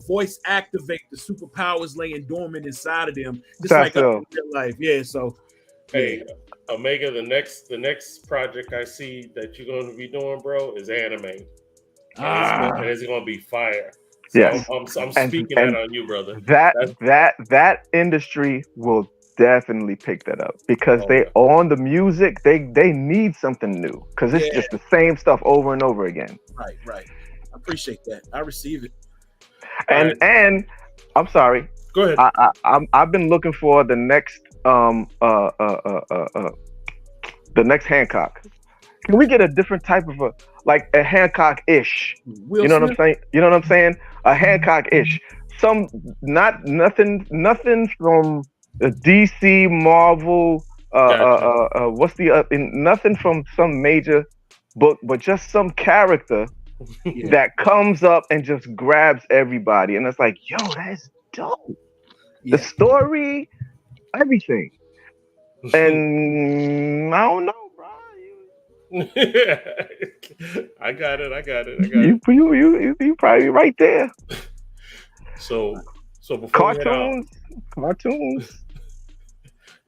voice activate the superpowers laying dormant inside of them, just like in real life. Yeah. So, hey, Omega, the next project I see that you're going to be doing, bro, is anime, and it's going to be fire. So yes, I'm speaking that on you, brother. That industry will definitely pick that up because they on the music. They need something new because it's just the same stuff over and over again. Right. I appreciate that. I receive it. And I'm sorry. Go ahead. I've been looking for the next Hancock. Can we get a different type of a Hancock-ish? You know what I'm saying? A Hancock-ish. Nothing from DC, Marvel. Nothing from some major book, but just some character that comes up and just grabs everybody, and it's like, yo, that's dope. The story, everything, and I don't know, bro. I got it. You probably right there. So before cartoons.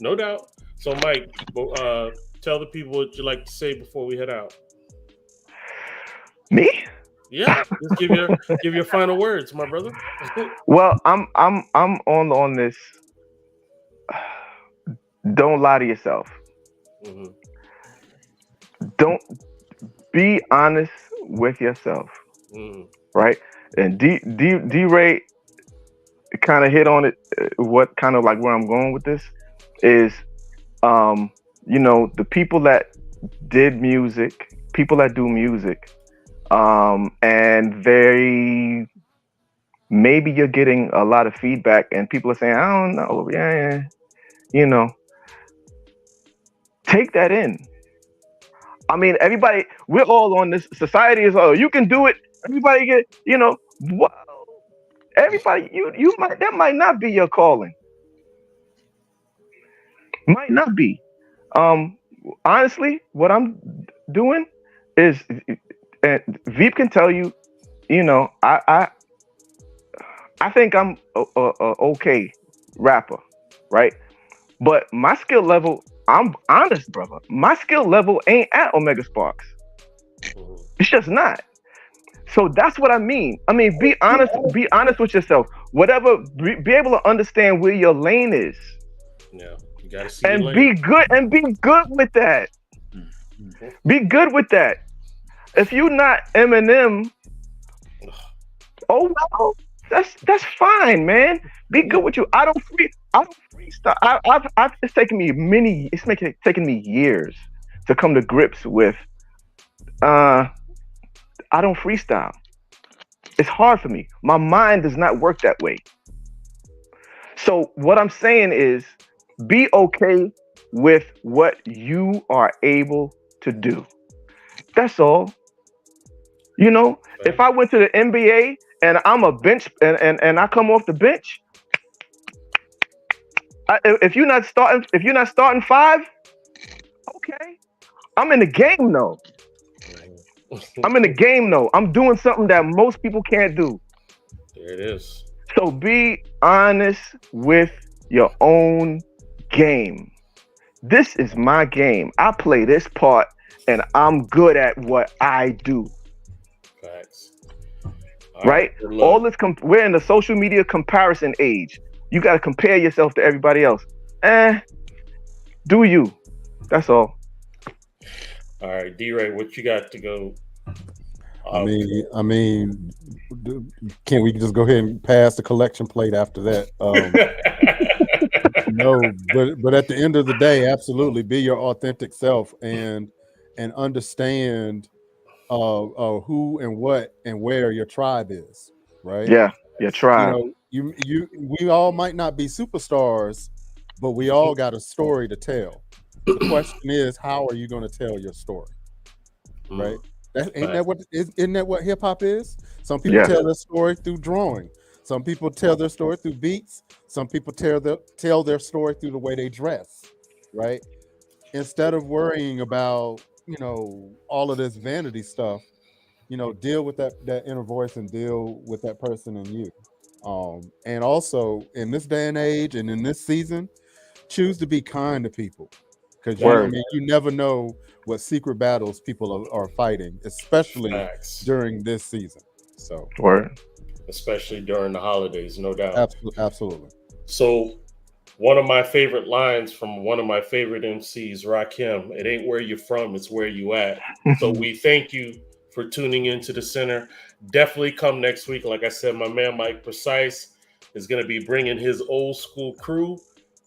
No doubt. So Mike, tell the people what you like to say before we head out. Me? Yeah, just give your final words, my brother. Well, I'm on this. Don't lie to yourself. Mm-hmm. Don't be honest with yourself. Mm-hmm. Right? And D-Ray kind of hit on it. What kind of like where I'm going with this is, the people that did music, people that do music, and maybe you're getting a lot of feedback, and people are saying, I don't know, yeah, you know, take that in. I mean, everybody, we're all on this. Society is, oh, you can do it. Everybody get, you know, well, everybody, you might, that might not be your calling. Might not be. Honestly, what I'm doing is, and Veep can tell you, you know, I think I'm a okay rapper, right? But my skill level, I'm honest, brother. My skill level ain't at Omega Sparx. It's just not. So that's what I mean. I mean, be honest with yourself. Whatever, be able to understand where your lane is. Yeah, you gotta see and your be lane. good with that. Be good with that. If you're not Eminem, oh well, that's fine, man. Be good with you. I don't freestyle. It's taken me years to come to grips with. I don't freestyle. It's hard for me. My mind does not work that way. So what I'm saying is, be okay with what you are able to do. That's all. You know, if I went to the NBA and I'm a bench and I come off the bench, if you're not starting five, okay, I'm in the game though. I'm in the game though. I'm doing something that most people can't do. There it is. So be honest with your own game. This is my game. I play this part and I'm good at what I do. Facts. Right? All this we're in the social media comparison age. You got to compare yourself to everybody else. Do you? That's all. All right, D-Ray, what you got to go? I mean, can't we just go ahead and pass the collection plate after that? No, but at the end of the day, absolutely, be your authentic self and understand who and what and where your tribe is, right? Yeah, your tribe. You know, we all might not be superstars, but we all got a story to tell. The question is, how are you going to tell your story, right? Isn't that what hip hop is? Some people tell their story through drawing. Some people tell their story through beats. Some people tell their story through the way they dress, right? Instead of worrying about, you know, all of this vanity stuff, you know, deal with that inner voice and deal with that person in you. And also in this day and age and in this season, choose to be kind to people. Because you never know what secret battles people are fighting, especially during this season. So, especially during the holidays, no doubt. Absolutely. So, one of my favorite lines from one of my favorite MCs, Rakim, it ain't where you're from, it's where you at. So we thank you for tuning into the center. Definitely come next week. Like I said, my man Mike Precise is going to be bringing his old school crew,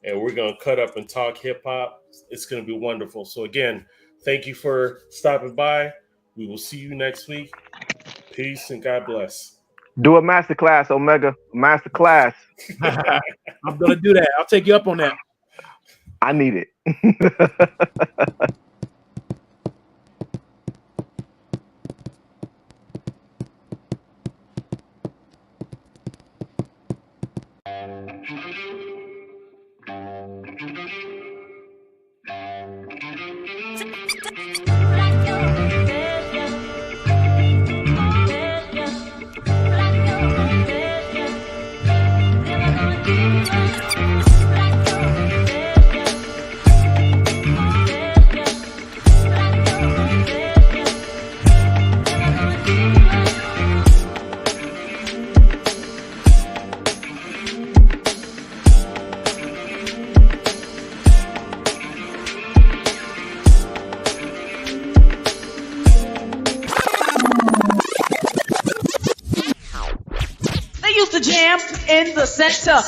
and we're going to cut up and talk hip hop. It's going to be wonderful. So again, thank you for stopping by. We will see you next week. Peace and God bless. Do a masterclass, Omega. Masterclass. I'm going to do that. I'll take you up on that. I need it. They used to jam in the center.